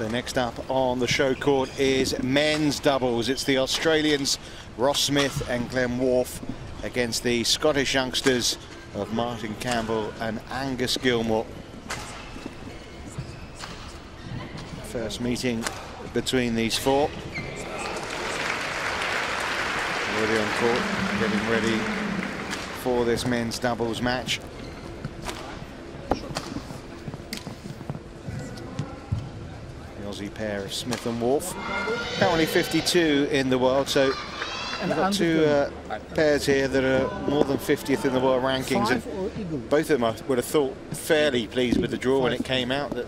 So next up on the show court is men's doubles. It's the Australians R.Smith and G.Warfe against the Scottish youngsters of Martin Campbell and Angus Gilmour. First meeting between these four. Already on court, getting ready for this men's doubles match. Aussie pair of Smith and Warfe, currently 52 in the world, so we've got two pairs here that are more than 50th in the world rankings, and both of them I would have thought fairly pleased with the draw when it came out that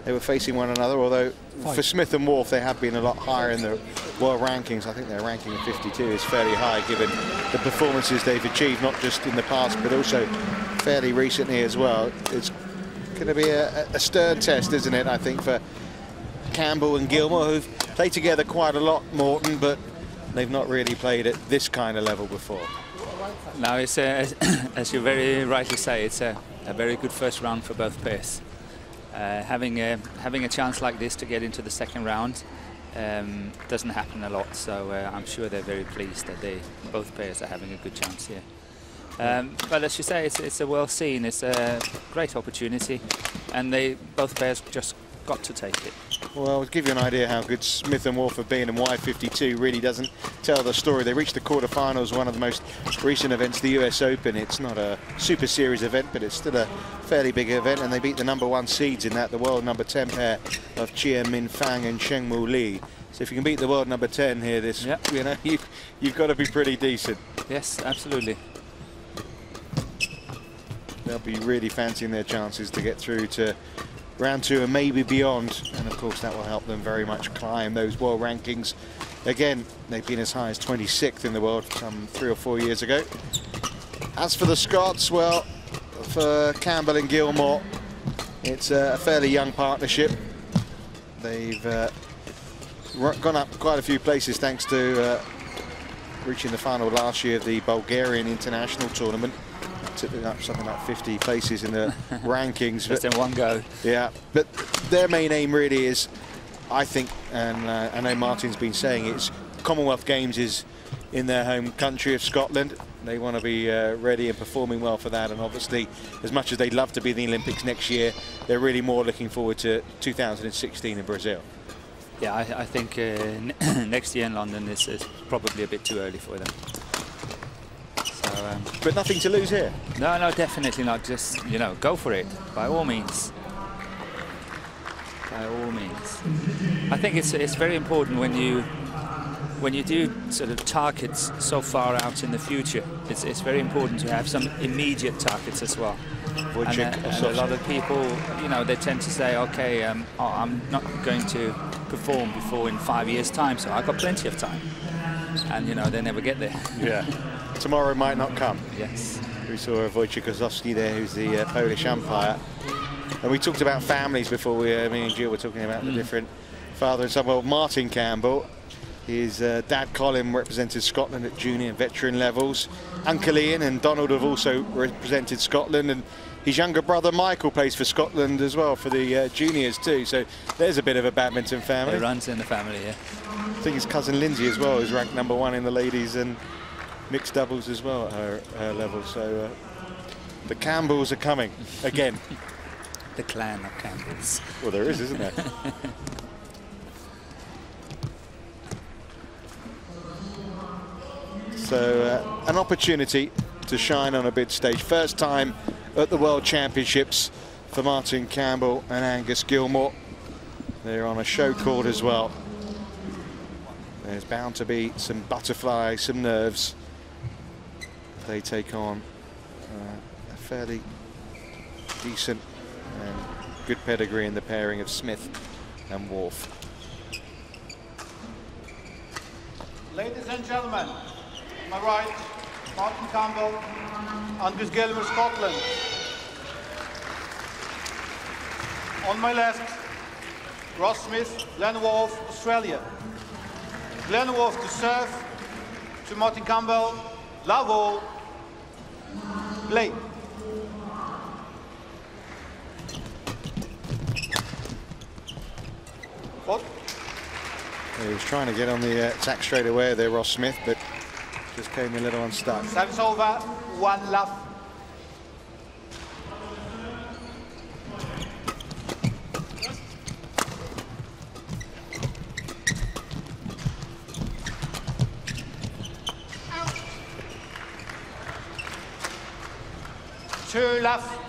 they were facing one another, although for Smith and Warfe they have been a lot higher in the world rankings. I think their ranking of 52 is fairly high given the performances they've achieved, not just in the past but also fairly recently as well. It's going to be a stern test, isn't it, I think, for Campbell and Gilmour, who've played together quite a lot, Morton, but they've not really played at this kind of level before. Now, it's as you very rightly say, it's a very good first round for both pairs. Having a chance like this to get into the second round doesn't happen a lot, so I'm sure they're very pleased that both pairs are having a good chance here. But as you say, it's a well seen, it's a great opportunity, and both pairs just got to take it. Well, to give you an idea how good Smith and Warfe have been, and why 52 really doesn't tell the story. They reached the quarterfinals, one of the most recent events, the US Open. It's not a Super Series event, but it's still a fairly big event, and they beat the #1 seeds in that, the world #10 pair of Chia Min Fang and Chengmu Li. So if you can beat the world #10 here, you know, you've got to be pretty decent. Yes, absolutely. They'll be really fancying their chances to get through to round 2 and maybe beyond, and of course that will help them very much climb those world rankings. Again, they've been as high as 26th in the world some 3 or 4 years ago. As for the Scots, well, for Campbell and Gilmour, it's a fairly young partnership. They've gone up quite a few places thanks to reaching the final last year of the Bulgarian International Tournament. Took up something like 50 places in the rankings. Just in one go. Yeah, but their main aim really is, I think, and I know Martin's been saying, it's Commonwealth Games is in their home country of Scotland. They want to be ready and performing well for that, and obviously, as much as they'd love to be in the Olympics next year, they're really more looking forward to 2016 in Brazil. Yeah, I think next year in London is probably a bit too early for them. But nothing to lose here. No, no, definitely not. Just, you know, go for it, by all means. By all means. I think it's very important when you do sort of targets so far out in the future. It's very important to have some immediate targets as well. And a lot of people, you know, they tend to say, okay, I'm not going to perform before in 5 years' time, so I've got plenty of time. And, you know, they never get there. Yeah. Tomorrow might not come. Yes. We saw Wojciech Kozłowski there, who's the Polish umpire. And we talked about families before me and Jill were talking about the different father and son. Well, Martin Campbell, his dad Colin represented Scotland at junior and veteran levels. Uncle Ian and Donald have also represented Scotland, and his younger brother Michael plays for Scotland as well for the juniors too. So there's a bit of a badminton family. It runs in the family, yeah. I think his cousin Lindsay as well is ranked #1 in the ladies and mixed doubles as well at her level. So the Campbells are coming again. The clan of Campbells. Well, there is, isn't there? So an opportunity to shine on a big stage. First time at the World Championships for Martin Campbell and Angus Gilmour. They're on a show court as well. There's bound to be some butterflies, some nerves. They take on a fairly decent and good pedigree in the pairing of Smith and Warfe. Ladies and gentlemen, on my right, Martin Campbell, Angus Gilmour, Scotland. On my left, R.Smith, G.Warfe, Australia. G.Warfe to serve, to Martin Campbell, love all, play. He was trying to get on the attack straight away there, R.Smith, but just came a little unstuck. Service over, 1 love. Two left.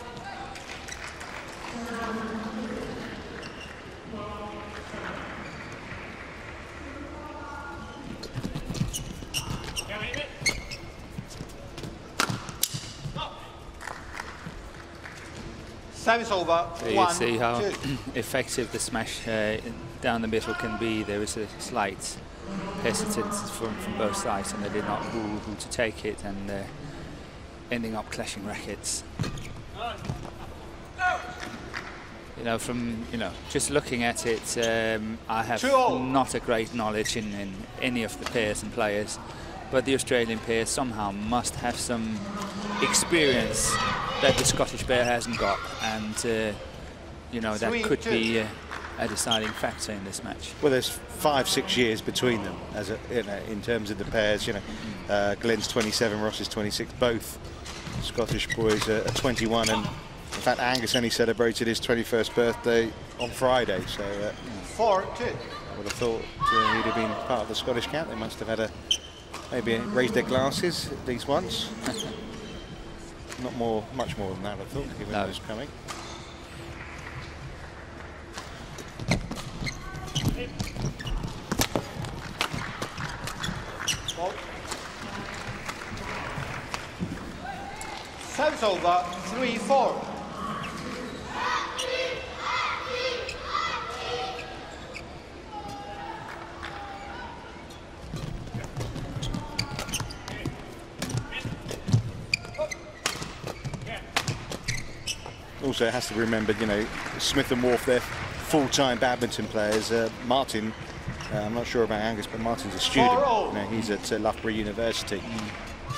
Service over. So you see how effective the smash down the middle can be. There is a slight hesitance from both sides, and they did not know who to take it, and ending up clashing rackets. You know, from just looking at it, I have not a great knowledge in any of the pairs and players, but the Australian pair somehow must have some experience that the Scottish pair hasn't got, and that could be a deciding factor in this match. Well, there's 5-6 years between them, as in terms of the pairs. Glenn's 27, Ross is 26. Both Scottish boys are 21, and in fact, Angus only celebrated his 21st birthday on Friday. So 4-2. I would have thought he'd have been part of the Scottish camp. They must have had maybe raised their glasses at least once. Not much more than that, I thought, given those coming. Service over, 3-4. Also, it has to be remembered, Smith and Wharfe, they're full-time badminton players. Martin, I'm not sure about Angus, but Martin's a student. He's at Loughborough University.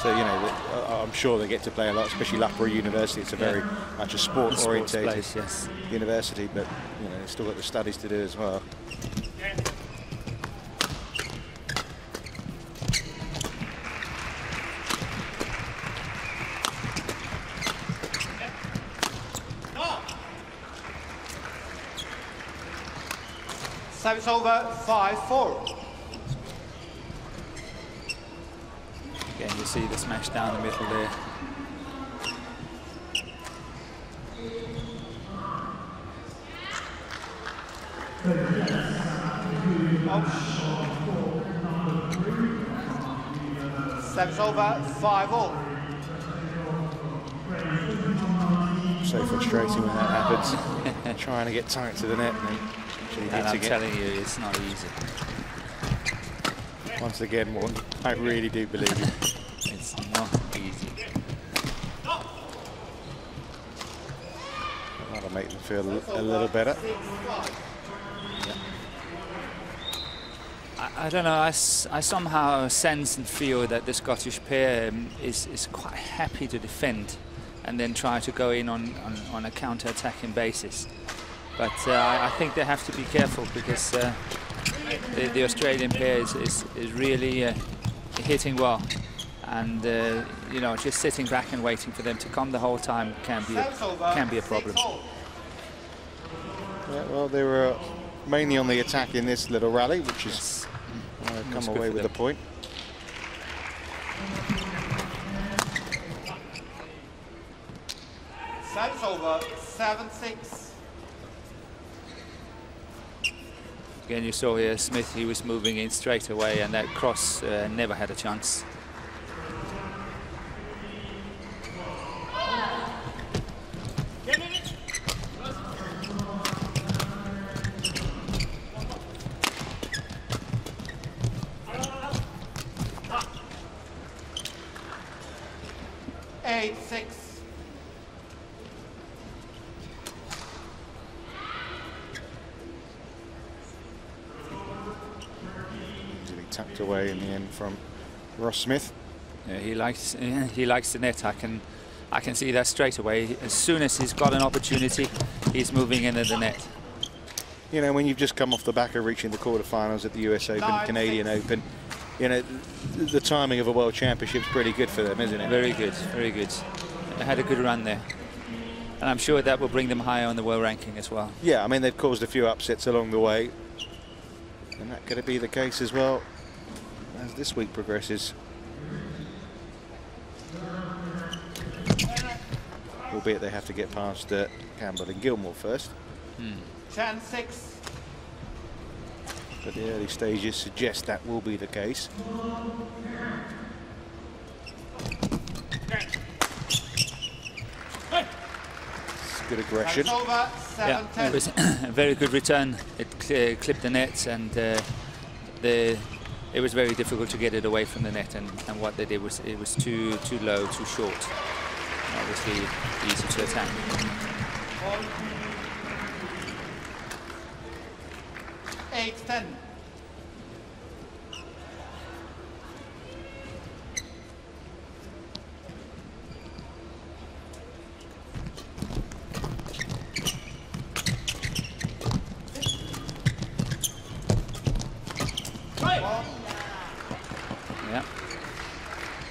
So, I'm sure they get to play a lot, especially Loughborough University. It's a very much a sport-orientated university, but, they've still got the studies to do as well. Service over, 5-4. Again, you see the smash down the middle there. Service over, 5-all. So frustrating when that happens. Trying to get tight to the net and actually and I'm hitting telling you, it's not easy. Once again, Morton, I really do believe it. It's not easy. That'll make them feel a little better. I don't know, I somehow sense and feel that the Scottish pair is quite happy to defend and then try to go in on a counter-attacking basis. But I think they have to be careful, because the Australian pair is really hitting well, and just sitting back and waiting for them to come the whole time can be a problem. Yeah, well, they were mainly on the attack in this little rally, which is come away with a point. Service over, 7-6. Again, you saw here Smith, he was moving in straight away, and that cross never had a chance. Tucked away in the end from R.Smith. Yeah, he likes the net. I can see that straight away. As soon as he's got an opportunity, he's moving into the net. you know, when you've just come off the back of reaching the quarterfinals at the US Open, Canadian Open, you know, the timing of a World Championship's pretty good for them, isn't it? Very good, very good. They had a good run there. And I'm sure that will bring them higher on the world ranking as well. Yeah, I mean, they've caused a few upsets along the way. And that could be the case as well as this week progresses. Albeit they have to get past Campbell and Gilmour first. 10-6. But the early stages suggest that will be the case. Good aggression. Over, 7-10. Yeah, it was a very good return. It clipped the net, and it was very difficult to get it away from the net. And what they did was it was too low, too short. Obviously, easy to attack. 8-10.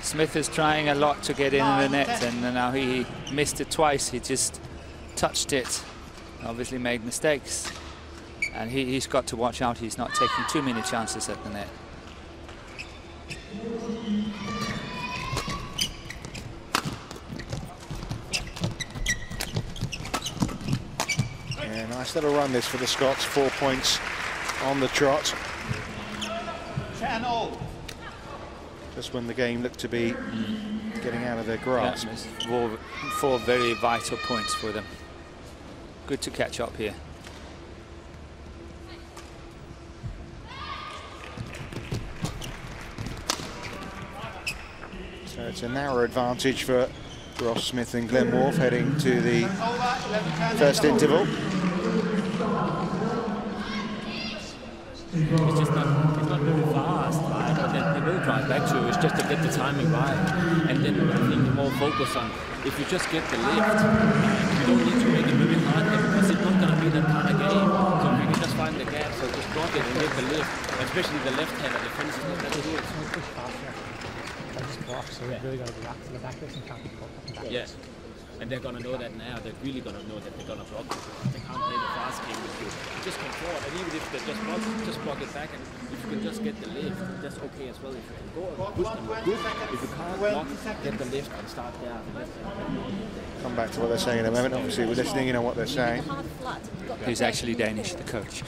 Smith is trying a lot to get in the net, and now he missed it twice. He just touched it, obviously made mistakes, and he's got to watch out. He's not taking too many chances at the net. Yeah, nice little run this for the Scots. 4 points on the trot. 10-all. Just when the game looked to be getting out of their grasp. Yeah, four very vital points for them. Good to catch up here. So it's a narrow advantage for R.Smith and G.Warfe heading to the first interval. It's just not very fast, right? But then they will drive back to you. It's just to get the timing right. And then I think more focus on if you just get the lift, you don't need to make it very hard because it's not going to be that kind of game. So if you can just find the gap, so just block it and get the lift, especially the left-hander defense is not that good. Push faster. Just block, so you really got to react to the back and can't pull back. Yes. And they're going to know that now. They're really going to know that they're going to block it. They can't play the fast game with you. Just come forward, and even if they just block it back, and if you can just get the lift, that's okay as well. If you can go and push them good, if you can't block, get the lift and start there. Come back to what they're saying in a moment. Obviously, we're listening in on what they're saying. He's actually Danish, the coach.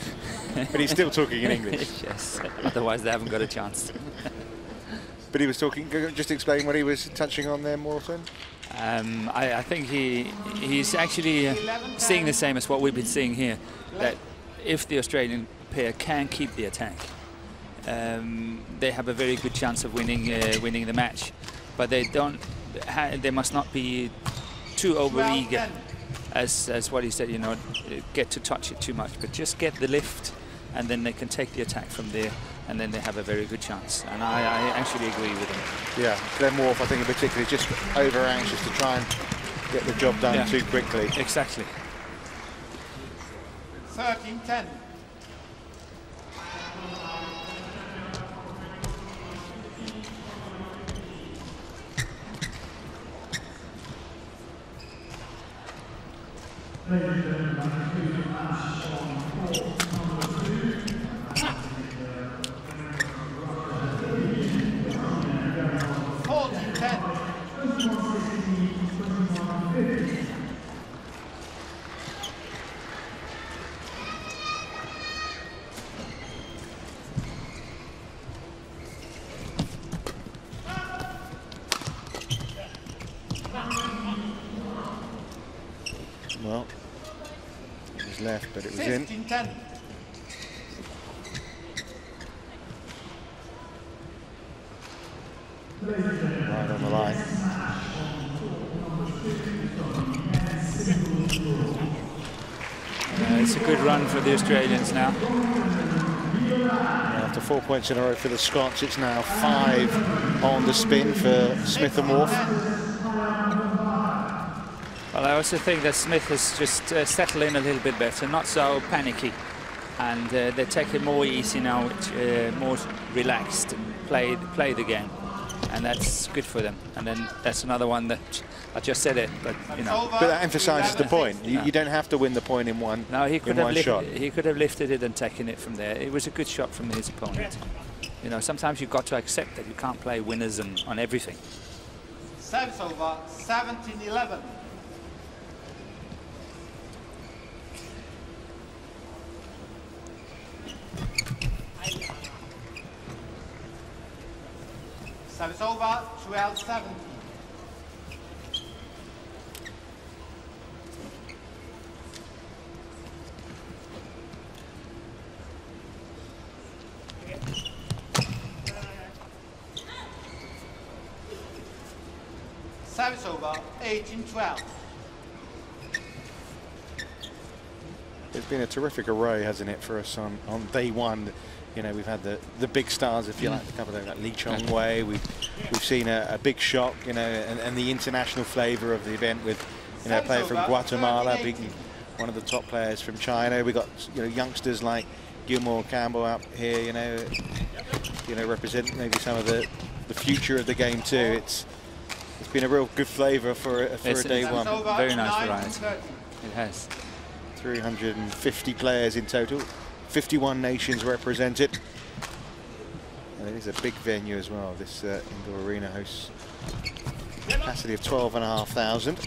But he's still talking in English. Yes, otherwise they haven't got a chance. But he was talking, just explain what he was touching on there, Morton. I think he's actually seeing the same as what we've been seeing here, that if the Australian pair can keep the attack, they have a very good chance of winning the match. But they must not be too over-eager, as what he said, you know, get to touch it too much, but just get the lift, and then they can take the attack from there, and then they have a very good chance. And I actually agree with him. Yeah, G.Warfe, I think in particular, just over-anxious to try and get the job done too quickly. Exactly. 13-10. Well, it was left, but it was in. 15-10. Right on the line. It's a good run for the Australians now. After 4 points in a row for the Scots, it's now 5 on the spin for Smith and Warfe. Well, I also think that Smith has just settled in a little bit better, not so panicky. and they take it more easy now, more relaxed, and play the game, and that's good for them. And then that's another one that I just said it, but you know. But that emphasises the point. You don't have to win the point in one. No, he could have shot. He could have lifted it and taken it from there. It was a good shot from his opponent. You know, sometimes you've got to accept that you can't play winners on everything. Service over, 17-11. Service over, 12-17. Service over, 18-12. It's been a terrific array, hasn't it, for us on day one. You know, we've had the big stars, if you like, a couple of them, like Lee Chong Wei. We've seen a big shock, you know, and the international flavour of the event with, you know, a player from Guatemala beating one of the top players from China. We got, you know, youngsters like Gilmour, Campbell up here, you know, represent maybe some of the future of the game too. It's been a real good flavour for a day one. Very nice variety. It has. 350 players in total. 51 nations represented. And it is a big venue as well. This indoor arena hosts capacity of 12,500.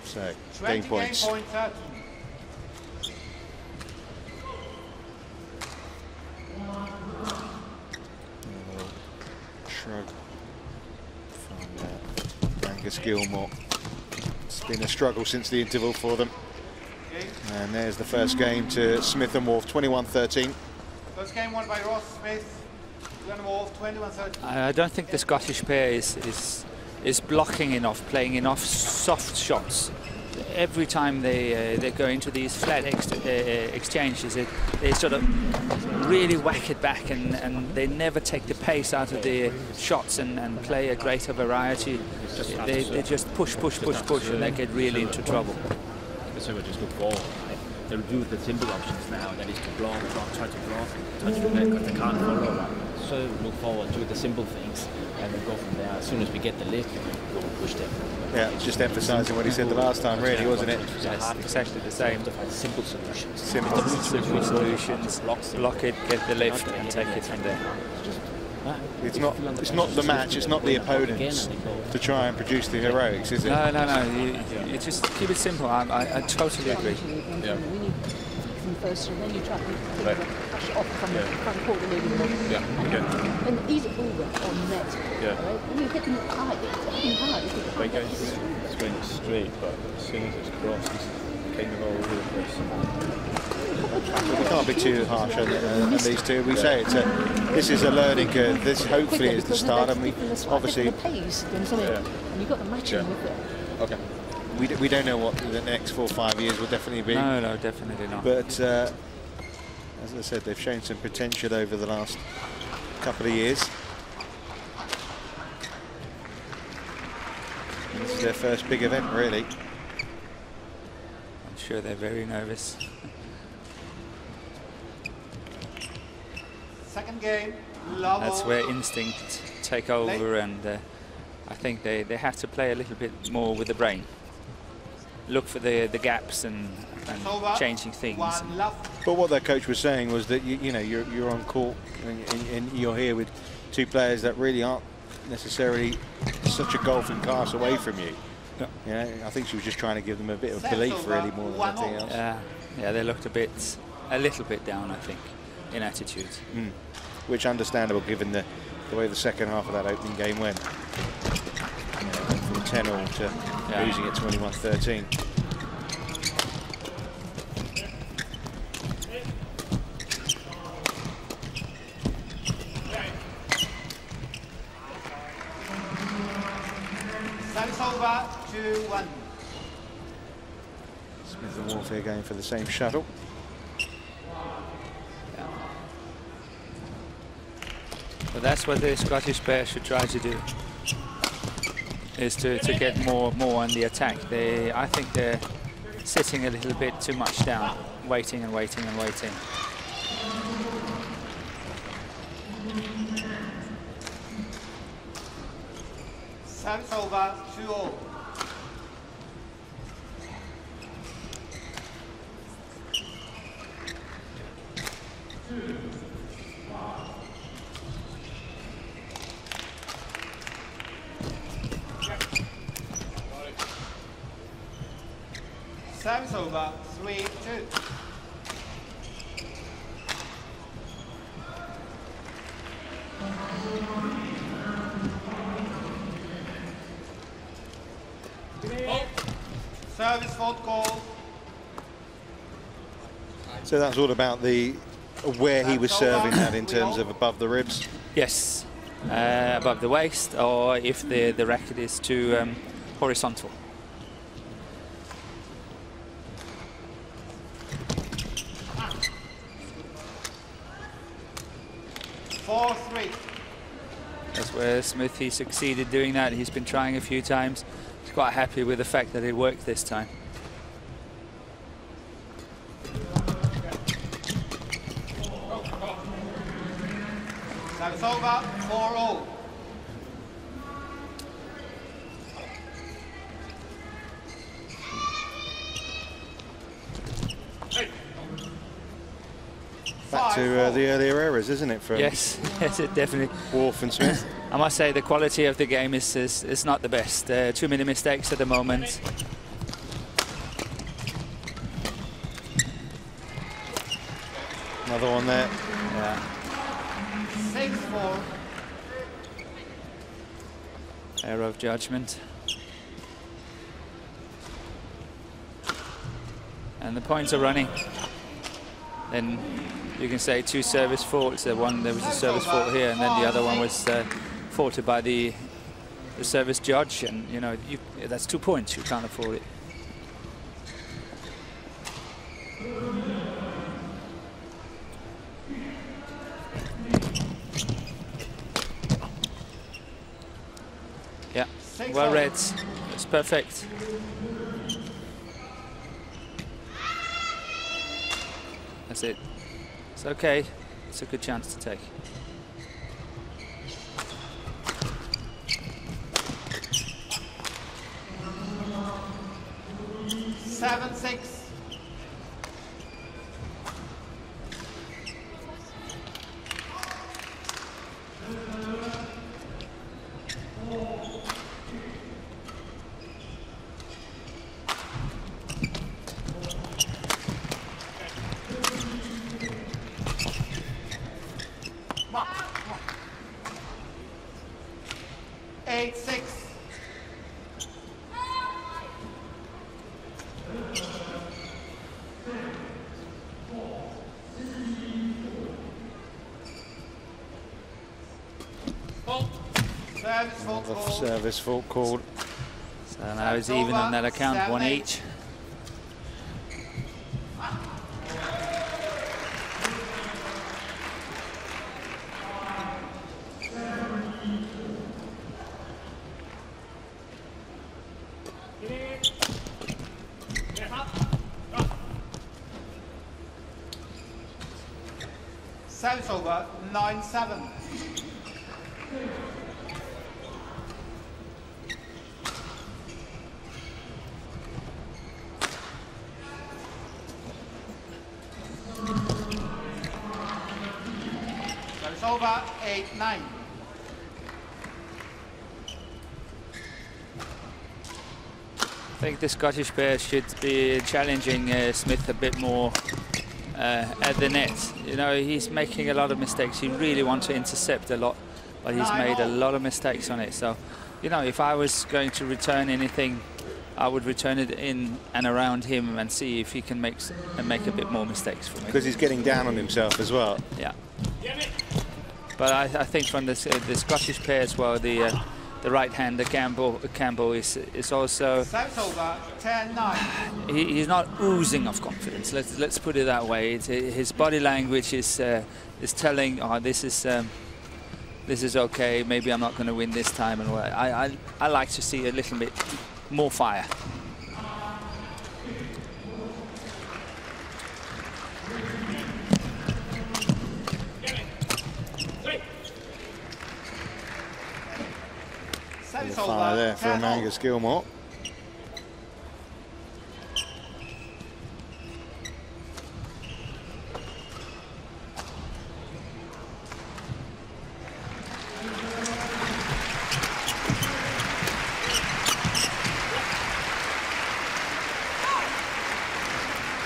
So, game points. Shrug from Angus Gilmour. It's been a struggle since the interval for them. And there's the first game to Smith and Worf, 21-13. First game won by R.Smith, Wolf, 21-13. I don't think the Scottish pair is blocking enough, playing enough soft shots. Every time they go into these flat exchanges, they sort of really whack it back, and they never take the pace out of the shots and play a greater variety. They just push, and they get really into trouble. So we just look forward. They'll do the simple options now, that is to block, try to block, touch the net, because they can't follow up. So look forward to the simple things, and we'll go from there. As soon as we get the lift, we'll push them. Yeah, just emphasising what he said the last time, really, wasn't it? Yes, exactly the same. Simple solutions. Simple solutions. Block it, get the lift, and take it from there. It's not the match, it's not the opponents to try and produce the heroics, is it? No. You just keep it simple. I totally agree. Yeah. First, and then you try to push it off from the front court a little bit. Yeah. And ease it over on net. Yeah. Right? When you hit them high, it's going straight, but as soon as it's crossed, it's kind of all over the place. We can't be too harsh on these two. We say this is a learning curve. This hopefully is the start, and we obviously. And you got the matching with it. Okay. We don't know what the next 4 or 5 years will definitely be. No, definitely not. But as I said, they've shown some potential over the last couple of years. And this is their first big event, really. I'm sure they're very nervous. Second game, That's where instinct take over, and I think they have to play a little bit more with the brain. Look for the gaps and changing things. But what their coach was saying was that you're on court and you're here with two players that really aren't necessarily such a golfing class away from you. Yeah. I think she was just trying to give them a bit of belief, really, more than anything else. Yeah, they looked a little bit down, I think, in attitude. Which understandable given the way the second half of that opening game went. From 10-all to losing at 21-13. Service over, 2-1. Smith and Wolfe going for the same shuttle. But that's what the Scottish pair should try to do. is to get more on the attack. I think they're sitting a little bit too much down, waiting and waiting and waiting. Service over, 2-all. Service over, 3-2. Service fault call. So that's all about where he was serving that in terms of above the ribs. Yes, above the waist, or if the racket is too horizontal. That's where Smith, he succeeded doing that. He's been trying a few times. He's quite happy with the fact that it worked this time. Service over, 4-all. Back to the earlier eras, isn't it? From yes, yes, it definitely. Worf and Smith. I must say the quality of the game is not the best. Too many mistakes at the moment. Another one there. Yeah. 6-4. Error of judgment. And the points are running. Then you can say 2 service faults. There was a service fault here, and then the other one was faulted by the service judge. And you know, that's 2 points. You can't afford it. Yeah, well read. It's perfect. That's it. It's okay. It's a good chance to take. Seven, 6. Service fault called. So now it's even on that account, 1 each. Service over, 9-7. Over 8-9. I think the Scottish pair should be challenging Smith a bit more at the net. You know, he's making a lot of mistakes. He really wants to intercept a lot, but he's made a lot of mistakes on it. So, you know, if I was going to return anything, I would return it in and around him and see if he can make a bit more mistakes for me. Because he's getting down on himself as well. Yeah. But I think from the Scottish pair as well, the right-hander Campbell is also. Service over, 10-9. He's not oozing of confidence. Let's put it that way. His body language is telling, oh, this is this is okay, maybe I'm not going to win this time. And I like to see a little bit more fire. Fire there from Angus Gilmour.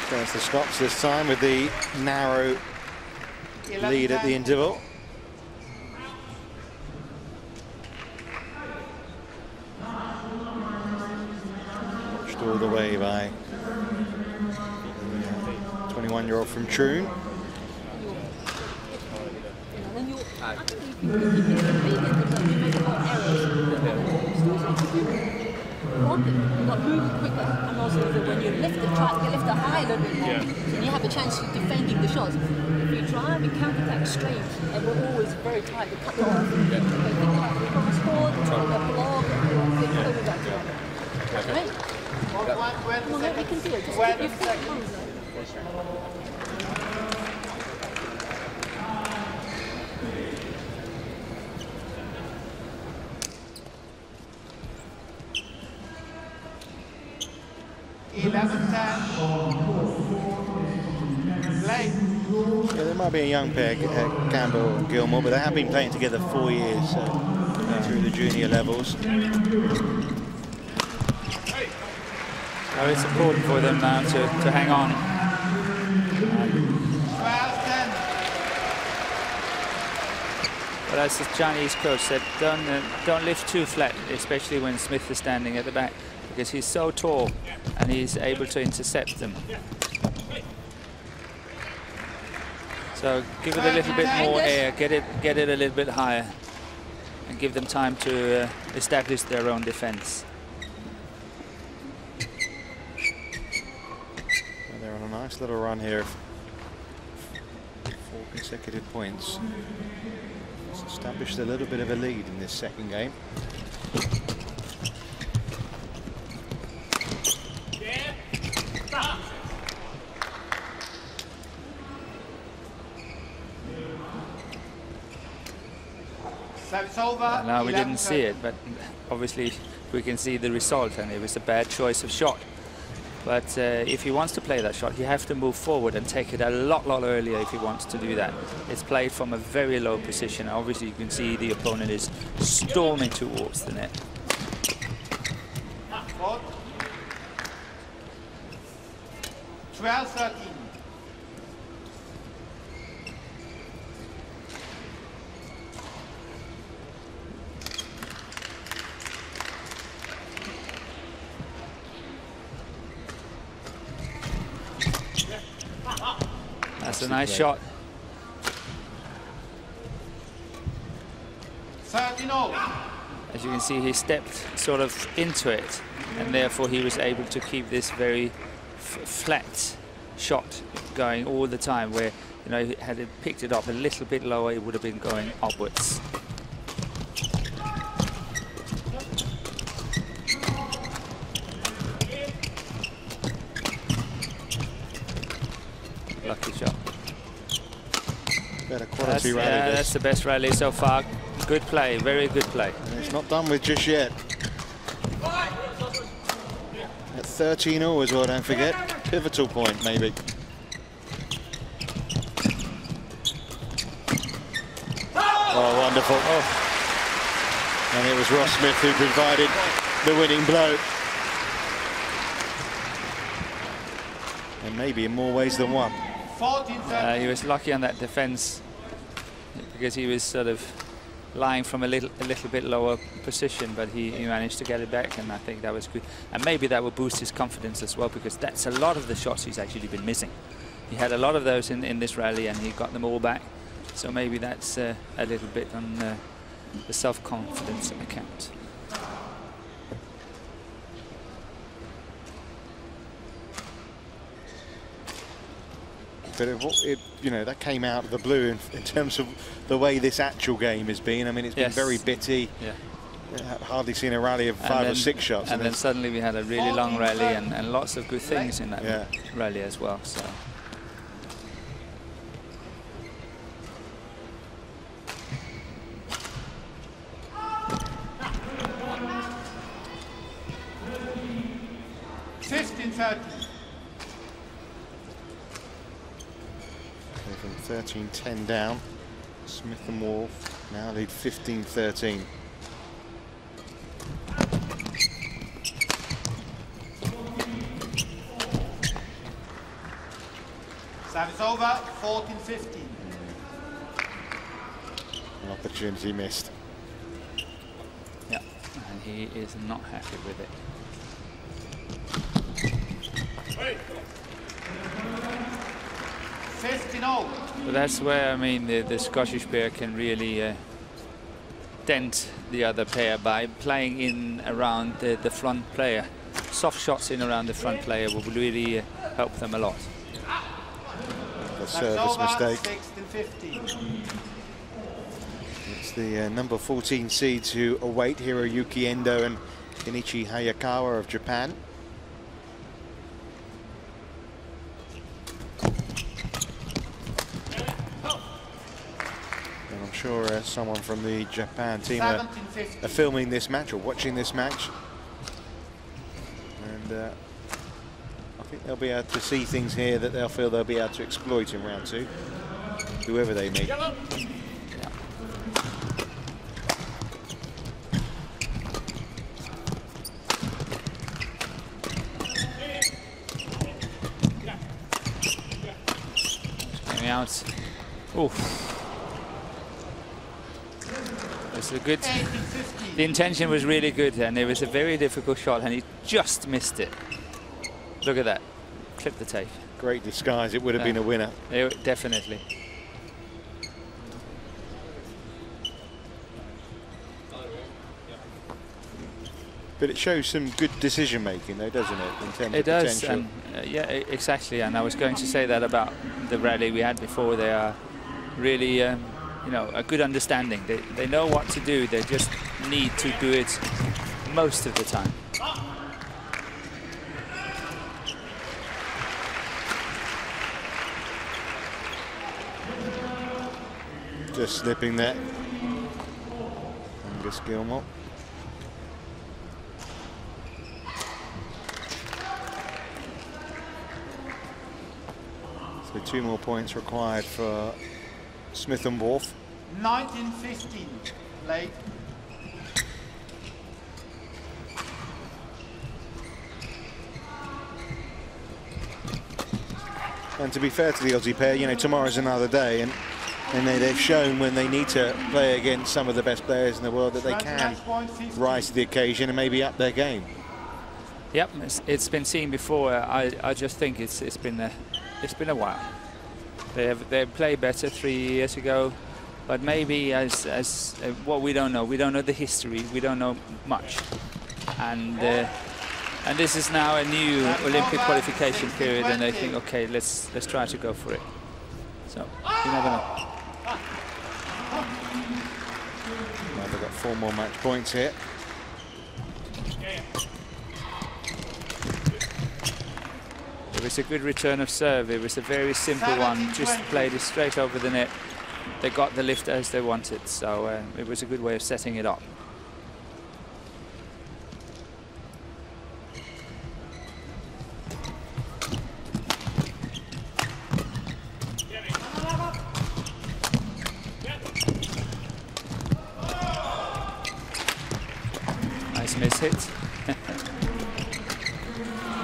There's the Scots this time with the narrow lead at the interval. Watched all the way by the 21-year-old from Troon. Like moving quicker, and also when you lift it, you lift it high a little bit more, and you have a chance of defending the shots. If you drive and counter-attack straight, and we're always very tight to cut it off. But think about the cross court, a block, and you over that. Right? Come on, we can do it. Just keep your feet close. 11-10. Play. Yeah, there might be a young pair, Campbell and Gilmour, but they have been playing together 4 years through the junior levels. So it's important for them now to hang on. 12-10. But as the Chinese coach said, don't lift too flat, especially when Smith is standing at the back, because he's so tall and he's able to intercept them. So give it a little bit more air, get it a little bit higher, and give them time to establish their own defense. And they're on a nice little run here. 4 consecutive points. It's established a little bit of a lead in this second game. Now we didn't see it, but obviously we can see the result, and it was a bad choice of shot. But if he wants to play that shot, he has to move forward and take it a lot earlier if he wants to do that. It's played from a very low position. Obviously you can see the opponent is storming towards the net. 12-13. That's a nice shot. 13-0. As you can see, he stepped sort of into it, and therefore he was able to keep this very flat shot going all the time, where, you know, had it picked it up a little bit lower, it would have been going upwards. Lucky shot. Better quality rally. Yeah, that's the best rally so far. Good play, very good play. And it's not done with just yet. At 13-0 as well, don't forget. Pivotal point, maybe. Oh, wonderful. Oh. And it was R.Smith who provided the winning blow. And maybe in more ways than one. He was lucky on that defense, because he was sort of lying from a little bit lower position, but he managed to get it back, and I think that was good. And maybe that will boost his confidence as well, because that's a lot of the shots he's actually been missing. He had a lot of those in this rally, and he got them all back. So maybe that's a little bit on the self-confidence account. but you know, that came out of the blue in terms of the way this actual game has been. I mean, it's been very bitty. Yeah. Hardly seen a rally of 5 or 6 shots. And then suddenly we had a really long rally and lots of good things in that rally as well. So. From 13-10 down, Smith and Wolf now lead 15-13. Service over, 14-15. An opportunity missed. Yeah, and he is not happy with it. But that's where, I mean, the Scottish pair can really dent the other pair by playing in around the front player. Soft shots in around the front player will really help them a lot. A service mistake. It's the number 14 seeds who await Hiroyuki Endo and Kenichi Hayakawa of Japan. Sure, someone from the Japan team are filming this match or watching this match, and I think they'll be able to see things here that they'll feel they'll be able to exploit in round 2, whoever they meet. Coming out. Oof. It's a good. The intention was really good, and it was a very difficult shot, and he just missed it. Look at that. Clip the tape. Great disguise. It would have been a winner. Definitely. But it shows some good decision making, though, doesn't it? In terms it of does. potential. And, yeah, exactly. And I was going to say that about the rally we had before. They are really. You know, a good understanding. They know what to do. They just need to do it most of the time. Just slipping there. Angus Gilmour. So 2 more points required for Smith and Wolf. 19-15, late. And to be fair to the Aussie pair, you know, tomorrow's another day, and they've shown when they need to play against some of the best players in the world that they can rise to the occasion and maybe up their game. Yep, it's been seen before. I just think it's been a while. They played better 3 years ago, but maybe as what we don't know the history, we don't know much, and this is now a new Olympic qualification period, and they think, okay, let's try to go for it. So you never know. Well, they've got 4 more match points here. It was a good return of serve. It was a very simple one. Just played it straight over the net. They got the lift as they wanted, so it was a good way of setting it up. Nice miss hit.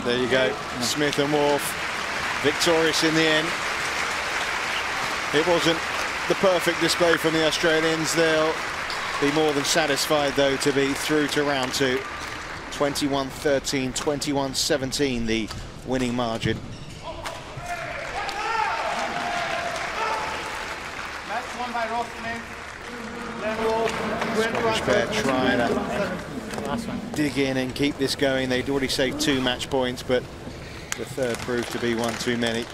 There you go, Smith and Wolf victorious in the end. It wasn't the perfect display from the Australians. They'll be more than satisfied, though, to be through to round 2. 21-13, 21-17, the winning margin. That's won by R.Smith. Scottish pair trying to dig in and keep this going. They'd already saved 2 match points, but the third proved to be one too many.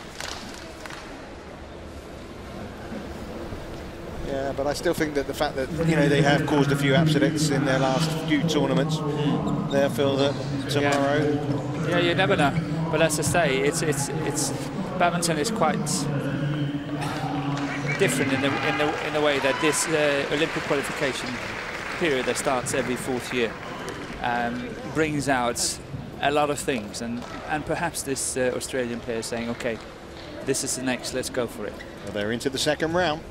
but I still think that the fact that, you know, they have caused a few accidents in their last few tournaments, they feel that tomorrow... Yeah, you never know. But as I say, it's badminton is quite different in the way that this Olympic qualification period that starts every 4th year brings out a lot of things, and perhaps this Australian player saying, okay, this is the next, let's go for it. Well, they're into the second round.